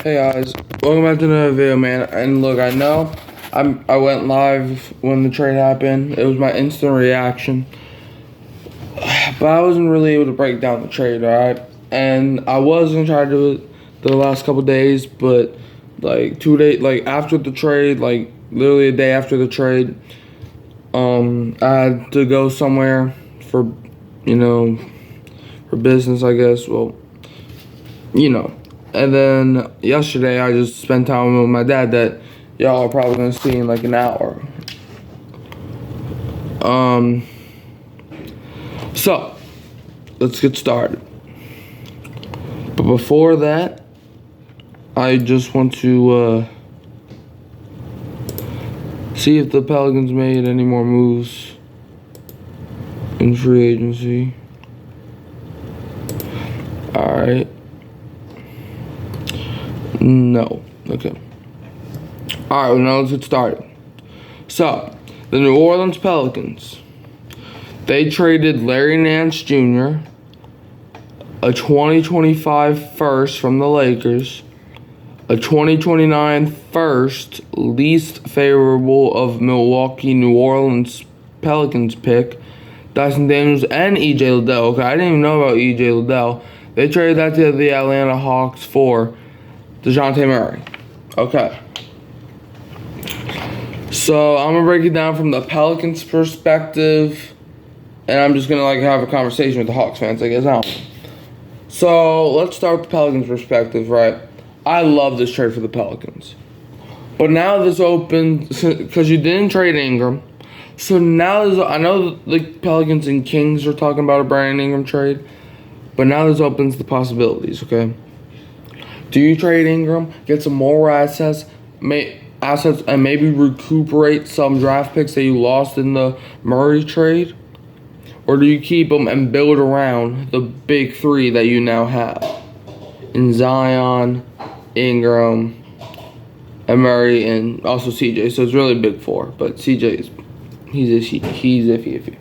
Hey guys, welcome back to another video, man. And look, I know I went live when the trade happened. It was my instant reaction, but I wasn't really able to break down the trade, alright? And I was gonna try to do it the last couple days, but like 2 days, like after the trade, like literally a day after the trade, I had to go somewhere for, for business, I guess. Well, And then yesterday, I just spent time with my dad that y'all are probably gonna see in like an hour. So let's get started. But before that, I just want to see if the Pelicans made any more moves in free agency. All right. No. Okay. All right. Well, now let's get started. So, the New Orleans Pelicans, they traded Larry Nance Jr., a 2025 first from the Lakers, a 2029 first, least favorable of Milwaukee New Orleans Pelicans pick, Dyson Daniels, and EJ Liddell. Okay, I didn't even know about EJ Liddell. They traded that to the Atlanta Hawks for Dejounte Murray. Okay. So I'm gonna break it down from the Pelicans' perspective, and I'm just gonna have a conversation with the Hawks fans, I guess. I don't know. So let's start with the Pelicans' perspective, right? I love this trade for the Pelicans, but now this opens because you didn't trade Ingram. So now I know the Pelicans and Kings are talking about a Brandon Ingram trade, but now this opens the possibilities. Okay. Do you trade Ingram, get some more assets, and maybe recuperate some draft picks that you lost in the Murray trade? Or do you keep them and build around the big three that you now have in Zion, Ingram, and Murray, and also CJ? So it's really a big four, but CJ he's iffy.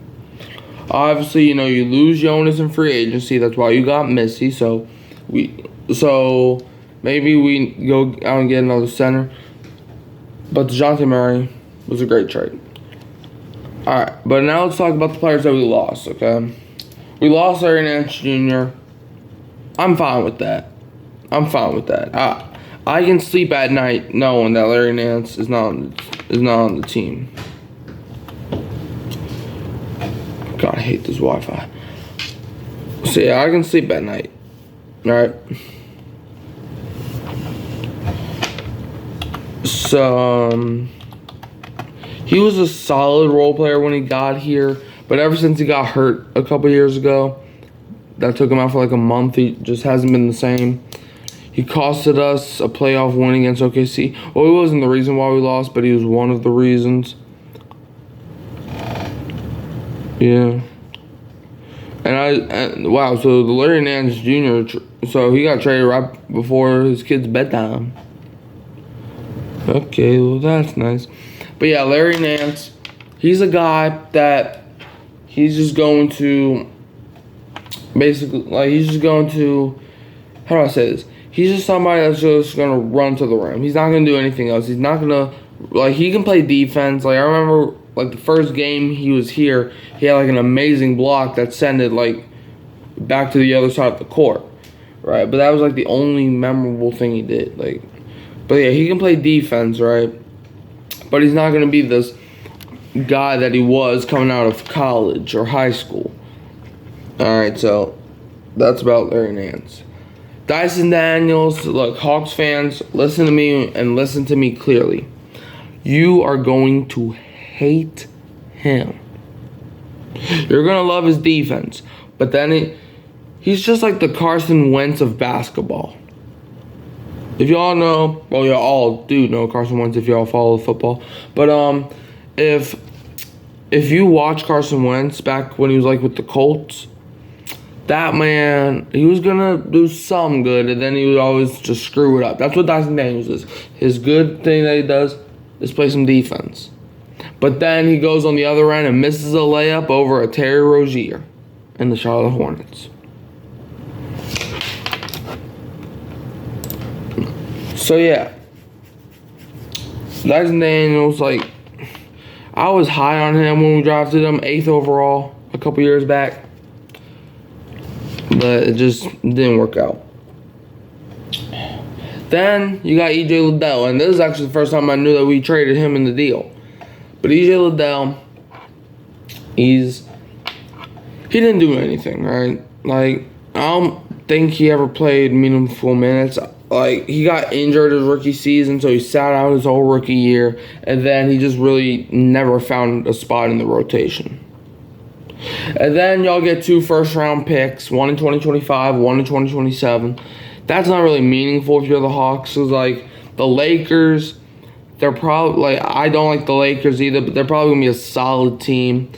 Obviously, you lose Jonas in free agency. That's why you got Missy. So maybe we go out and get another center. But Dejounte Murray was a great trade. Alright, but now let's talk about the players that we lost, okay? We lost Larry Nance Jr. I'm fine with that. I can sleep at night knowing that Larry Nance is not on the team. God, I hate this Wi-Fi. So yeah, I can sleep at night. Alright? So, he was a solid role player when he got here, but ever since he got hurt a couple years ago, that took him out for like a month, he just hasn't been the same. He costed us a playoff win against OKC. Well, he wasn't the reason why we lost, but he was one of the reasons. Yeah. And wow, so the Larry Nance Jr., so he got traded right before his kid's bedtime. Okay, well, that's nice. But yeah, Larry Nance, he's a guy that he's just going to, basically, how do I say this? He's just somebody that's just going to run to the rim. He's not going to do anything else. He's not going to, he can play defense. I remember, the first game he was here, he had, an amazing block that sent it, back to the other side of the court, right? But that was, the only memorable thing he did, But yeah, he can play defense, right? But he's not going to be this guy that he was coming out of college or high school. Alright, so that's about Larry Nance. Dyson Daniels, look, Hawks fans, listen to me and listen to me clearly. You are going to hate him. You're going to love his defense. But then he's just like the Carson Wentz of basketball. If y'all know, well, y'all all do know Carson Wentz if y'all follow football. But if you watch Carson Wentz back when he was with the Colts, that man, he was gonna do some good, and then he would always just screw it up. That's what Dyson Daniels is. His good thing that he does is play some defense. But then he goes on the other end and misses a layup over a Terry Rozier in the Charlotte Hornets. So yeah, Dyson Daniels, like, I was high on him when we drafted him, 8th overall a couple years back, but it just didn't work out. Then you got EJ Liddell, and this is actually the first time I knew that we traded him in the deal. But EJ Liddell, he didn't do anything, right? Like, I don't think he ever played meaningful minutes. Like, he got injured his rookie season, so he sat out his whole rookie year, and then he just really never found a spot in the rotation. And then y'all get 2 first-round picks, one in 2025, one in 2027. That's not really meaningful if you're the Hawks. It's like the Lakers, they're probably, like, I don't like the Lakers either, but they're probably going to be a solid team.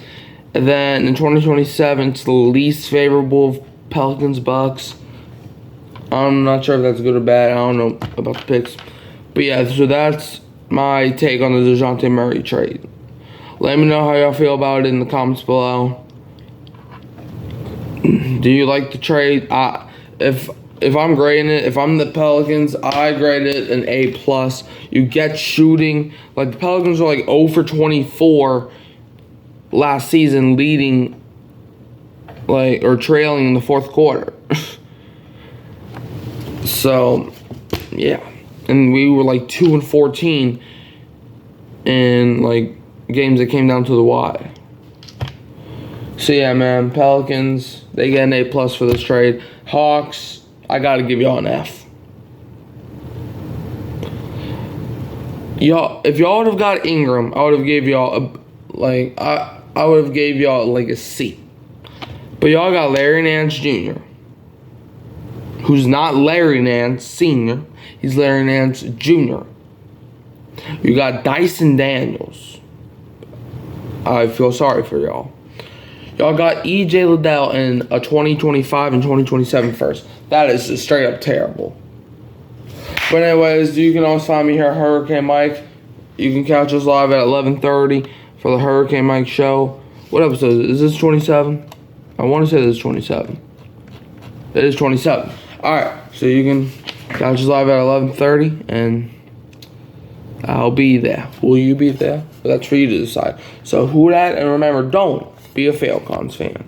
And then in 2027, it's the least favorable of Pelicans, Bucks. I'm not sure if that's good or bad. I don't know about the picks. But yeah, so that's my take on the Dejounte Murray trade. Let me know how y'all feel about it in the comments below. Do you like the trade? If I'm grading it, if I'm the Pelicans, I grade it an A+. You get shooting. Like, the Pelicans are like 0 for 24 last season, leading, like, or trailing in the 4th quarter. So, yeah. And we were like 2 and 14 in, like, games that came down to the wire. So, yeah, man, Pelicans, they get an A+ for this trade. Hawks, I gotta give y'all an F. Y'all, if y'all would have got Ingram, I would have gave y'all I would have gave y'all like a C. But y'all got Larry Nance Jr., who's not Larry Nance Sr. He's Larry Nance Jr. You got Dyson Daniels. I feel sorry for y'all. Y'all got EJ Liddell in a 2025 and 2027 first. That is just straight up terrible. But anyways, you can always find me here at Hurricane Mike. You can catch us live at 11:30 for the Hurricane Mike show. What episode is this? 27? I want to say this is 27. It is 27. Alright, so you can catch us live at 11:30 and I'll be there. Will you be there? That's for you to decide. So who that? And remember, don't be a Falcons fan.